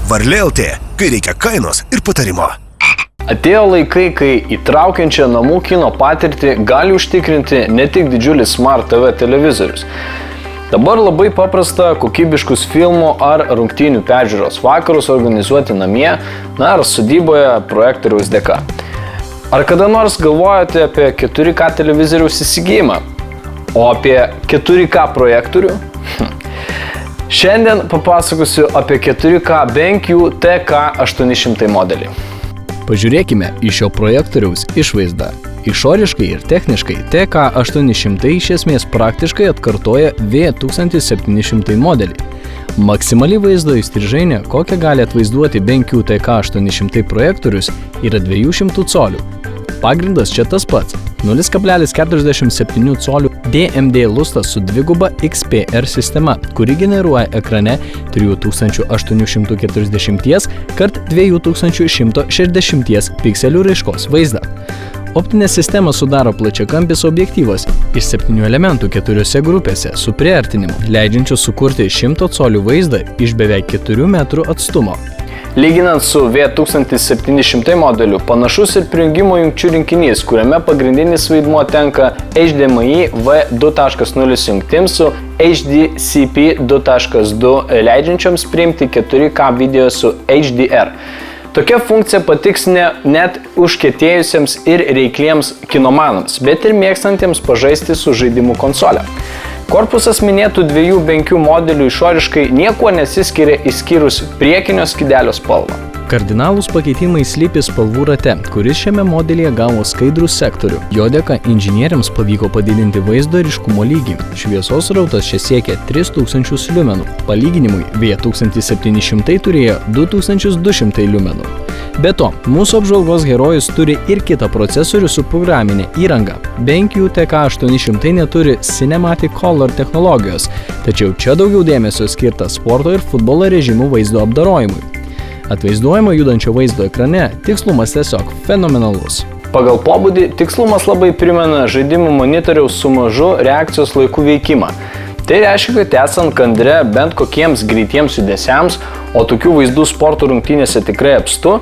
Varlė LT, kai reikia kainos ir patarimo. Atėjo laikai, kai įtraukiančią namų kino patirtį gali užtikrinti ne tik didžiulis Smart TV televizorius. Dabar labai paprasta kokybiškus filmų ar rungtynių peržiūros vakarus organizuoti namie, ar sodyboje projektoriaus dėka. Ar kada nors galvojote apie 4K televizoriaus įsigijimą? O apie 4K projektorių? Šiandien papasakosiu apie 4K BenQ TK800 modelį. Pažiūrėkime į šio projektoriaus išvaizdą. Išoriškai ir techniškai TK800 iš esmės praktiškai atkartoja V1700 modelį. Maksimali vaizdo įstrižainė, kokią gali atvaizduoti BenQ TK800 projektorius, yra 200 colių. Pagrindas čia tas pats – 0,47 colių DMD lustas su dviguba XPR sistema, kuri generuoja ekrane 3840 x 2160 pikselių raiškos vaizdą. Optinę sistemą sudaro plačiakampis objektyvas iš 7 elementų 4 grupėse su priartinimu, leidžiančiu sukurti 100 colių vaizdą iš beveik 4 metrų atstumo. Lyginant su V1700 modeliu, panašus ir prijungimo jungčių rinkinys, kuriame pagrindinis vaidmuo tenka HDMI V2.0 jungtims su HDCP 2.2 leidžiančioms priimti 4K video su HDR. Tokia funkcija patiks net užkietėjusiems ir reikliems kinomanams, bet ir mėgstantiems pažaisti su žaidimų konsolė. Korpusas minėtų dviejų BenQ modelių išoriškai niekuo nesiskiria išskyrus priekinio skydelio spalvą. Kardinalūs pakeitimai slypi spalvų rate, kuris šiame modelyje gavo skaidrų sektorių. Jo dėka inžinieriams pavyko padidinti vaizdo ryškumo lygį. Šviesos srautas čia siekia 3000 liumenų. Palyginimui, V1700 turėjo 2200 liumenų. Be to, mūsų apžvalgos herojus turi ir kitą procesorių su programinė įranga. BenQ TK800 neturi Cinematic Color technologijos, tačiau čia daugiau dėmesio skirta sporto ir futbolo režimų vaizdo apdorojimui. Atvaizduojamo judančio vaizdo ekrane tikslumas tiesiog fenomenalus. Pagal pobūdį tikslumas labai primena žaidimų monitoriaus su mažu reakcijos laiku veikimą. Tai reiškia, kad esant kandre bent kokiems greitiems judesiams, o tokių vaizdų sporto rungtynėse tikrai apstu,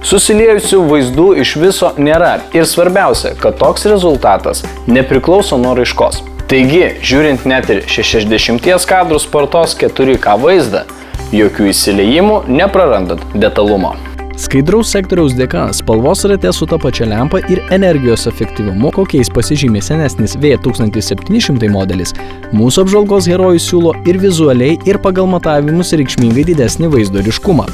susiliejusių vaizdų iš viso nėra. Ir svarbiausia, kad toks rezultatas nepriklauso nuo raiškos. Taigi, žiūrint net ir 60 kadrų spartos 4K vaizdą, jokių įsiliejimų neprarandant detalumo. Skaidraus sektoriaus dėka spalvos rate su ta pačia lempa ir energijos efektyvumu, kokiais pasižymė senesnis V1700 modelis, mūsų apžvalgos herojus siūlo ir vizualiai, ir pagal matavimus reikšmingai didesnį vaizdo ryškumą.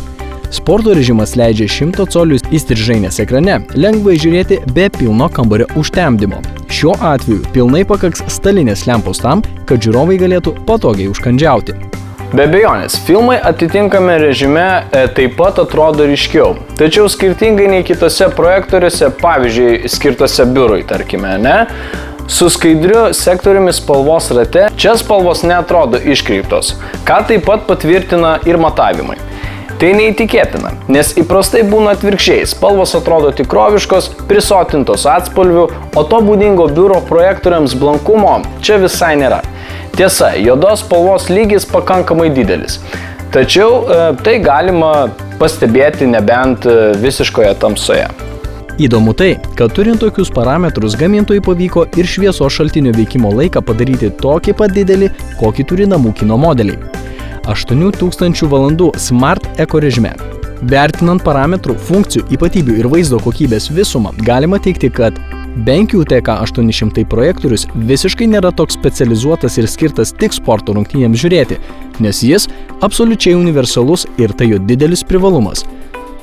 Sporto režimas leidžia 100 colių įstrižainės ekrane lengvai žiūrėti be pilno kambario užtemdymo. Šiuo atveju pilnai pakaks stalinės lempos tam, kad žiūrovai galėtų patogiai užkandžiauti. Be abejonės, filmai atitinkame režime taip pat atrodo ryškiau. Tačiau skirtingai nei kitose projektoriuose, pavyzdžiui, skirtose biurui, tarkime, su skaidriu sektoriumi spalvos rate, čia spalvos neatrodo iškreiptos, ką taip pat patvirtina ir matavimai. Tai neįtikėtina, nes įprastai būna atvirkščiai, spalvos atrodo tikroviškos, prisotintos atspalvių, o to būdingo biuro projektoriams blankumo čia visai nėra. Tiesa, juodos spalvos lygis pakankamai didelis, tačiau tai galima pastebėti nebent visiškoje tamsoje. Įdomu tai, kad turint tokius parametrus gamintojui pavyko ir šviesos šaltinio veikimo laiką padaryti tokį pat didelį, kokį turi namų kino modeliai. 8000 valandų Smart Eco režime. Vertinant parametrų, funkcijų, ypatybių ir vaizdo kokybės visumą, galima teigti, kad BenQ TK800 projektorius visiškai nėra toks specializuotas ir skirtas tik sporto rungtynėms žiūrėti, nes jis absoliučiai universalus ir tai jo didelis privalumas.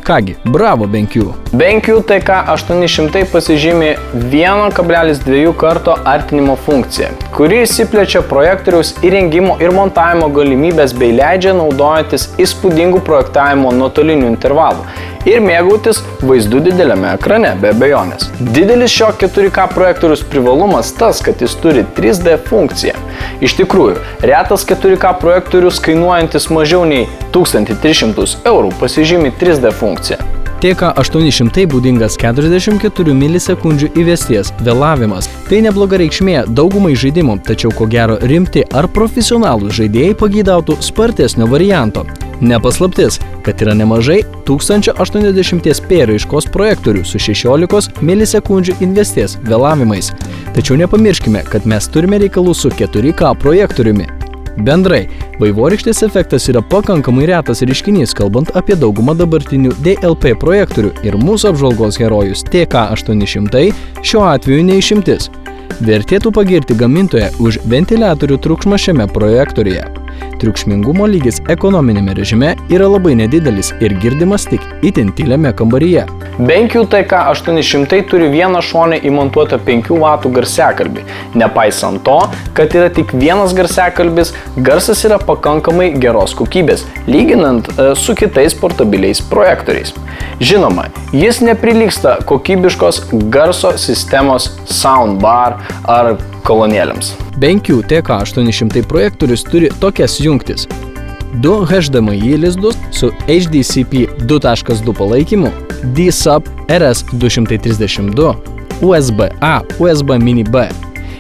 Kągi, bravo BenQ! BenQ TK800 pasižymi 1,2 karto artinimo funkciją, kuri išsiplečia projektoriaus įrengimo ir montavimo galimybės bei leidžia naudojantis įspūdingų projektavimo nuotolinių intervalų ir mėgautis vaizdu dideliame ekrane, be abejonės. Didelis šio 4K projektoriaus privalumas tas, kad jis turi 3D funkciją. Iš tikrųjų, retas 4K projektorius kainuojantis mažiau nei 1300 eurų pasižymi 3D funkciją. TK800 būdingas 44 milisekundžių įvesties vėlavimas. Tai nebloga reikšmė daugumai žaidimų, tačiau ko gero rimti ar profesionalūs žaidėjai pageidautų spartesnio varianto. Nepaslaptis, kad yra nemažai 1080p raiškos projektorių su 16 milisekundžių investies vėlavimais. Tačiau nepamirškime, kad mes turime reikalų su 4K projektoriumi. Bendrai, vaivorykštės efektas yra pakankamai retas reiškinys, kalbant apie daugumą dabartinių DLP projektorių ir mūsų apžvalgos herojus TK800 šiuo atveju neišimtis. Vertėtų pagirti gamintoją už ventiliatorių triukšmą šiame projektoriuje. Triukšmingumo lygis ekonominėme režime yra labai nedidelis ir girdimas tik itin tyliame kambaryje. BenQ TK800 turi vieną šone įmontuotą 5 W garsiakalbį. Nepaisant to, kad yra tik vienas garsiakalbis, garsas yra pakankamai geros kokybės, lyginant su kitais portabiliais projektoriais. Žinoma, jis neprilygsta kokybiškos garso sistemos soundbar ar kolonėlėms. BenQ TK800 projektorius turi tokias jungtis: 2 HDMI lizdus su HDCP 2.2 palaikymu, D-Sub RS232, USB-A, USB Mini B.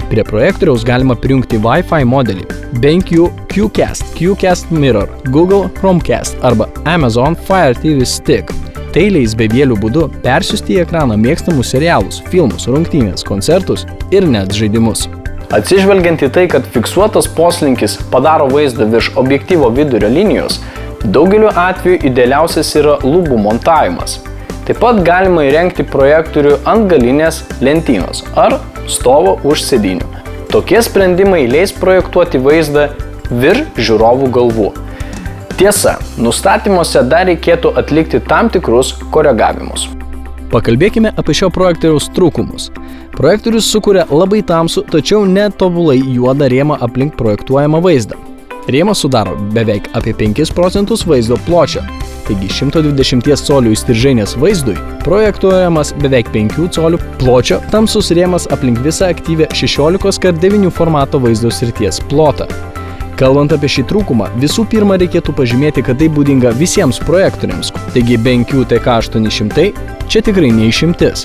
Prie projektoriaus galima prijungti Wi-Fi modelį, BenQ QCast, QCast Mirror, Google Chromecast arba Amazon Fire TV Stick. Tai leis bevielių būdu persiųsti į ekraną mėgstamus serialus, filmus, rungtynes, koncertus ir net žaidimus. Atsižvelgiant į tai, kad fiksuotas poslinkis padaro vaizdą virš objektyvo vidurio linijos, daugeliu atveju idealiausias yra lubų montavimas. Taip pat galima įrengti projektorių ant galinės lentynos ar stovo už sėdynių. Tokie sprendimai leis projektuoti vaizdą virš žiūrovų galvų. Tiesa, nustatymuose dar reikėtų atlikti tam tikrus koregavimus. Pakalbėkime apie šio projektoriaus trūkumus. Projektorius sukuria labai tamsų, tačiau netobulai juodą rėmą aplink projektuojamą vaizdą. Rėmas sudaro beveik apie 5% vaizdo pločio, taigi 120 colių įstrižainės vaizdui projektuojamas beveik 5 colių pločio tamsus rėmas aplink visą aktyvę 16x9 formato vaizdo srities plotą. Kalbant apie šį trūkumą, visų pirma reikėtų pažymėti, kad tai būdinga visiems projektoriams, taigi BenQ TK800 čia tikrai neišimtis.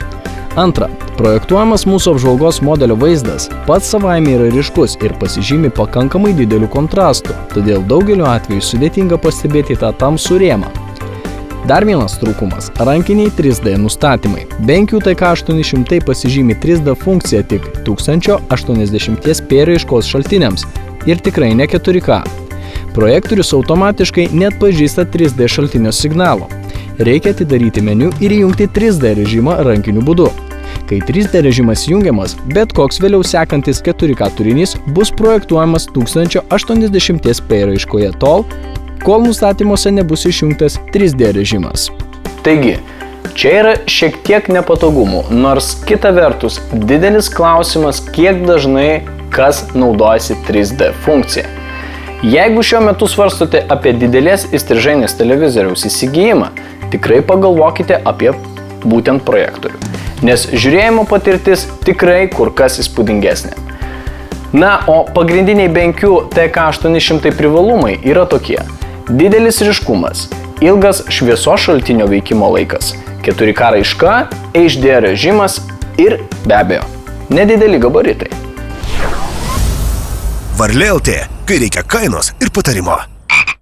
Antra, projektuojamas mūsų apžvalgos modelio vaizdas pats savaime yra ryškus ir pasižymi pakankamai dideliu kontrastu, todėl daugeliu atveju sudėtinga pastebėti tą tamsų rėmą. Dar vienas trūkumas – rankiniai 3D nustatymai. BenQ TK800 pasižymi 3D funkciją tik 1080p raiškos šaltiniams ir tikrai ne 4K. Projektorius automatiškai neatpažįsta 3D šaltinio signalo. Reikia atidaryti meniu ir įjungti 3D režimą rankiniu būdu. Kai 3D režimas jungiamas, bet koks vėliau sekantis 4K turinys bus projektuojamas 1080p raiškoje tol, kol nustatymuose nebus išjungtas 3D režimas. Taigi, čia yra šiek tiek nepatogumų, nors kita vertus didelis klausimas, kiek dažnai kas naudojasi 3D funkcija. Jeigu šiuo metu svarstote apie didelės įstrižainės televizoriaus įsigijimą, tikrai pagalvokite apie būtent projektorių, nes žiūrėjimo patirtis tikrai kur kas įspūdingesnė. Na, o pagrindiniai BenQ TK800 privalumai yra tokie: didelis ryškumas, ilgas šviesos šaltinio veikimo laikas, 4K raiška, HD režimas ir be abejo, nedideli gabaritai. Varlė.lt, kai reikia kainos ir patarimo.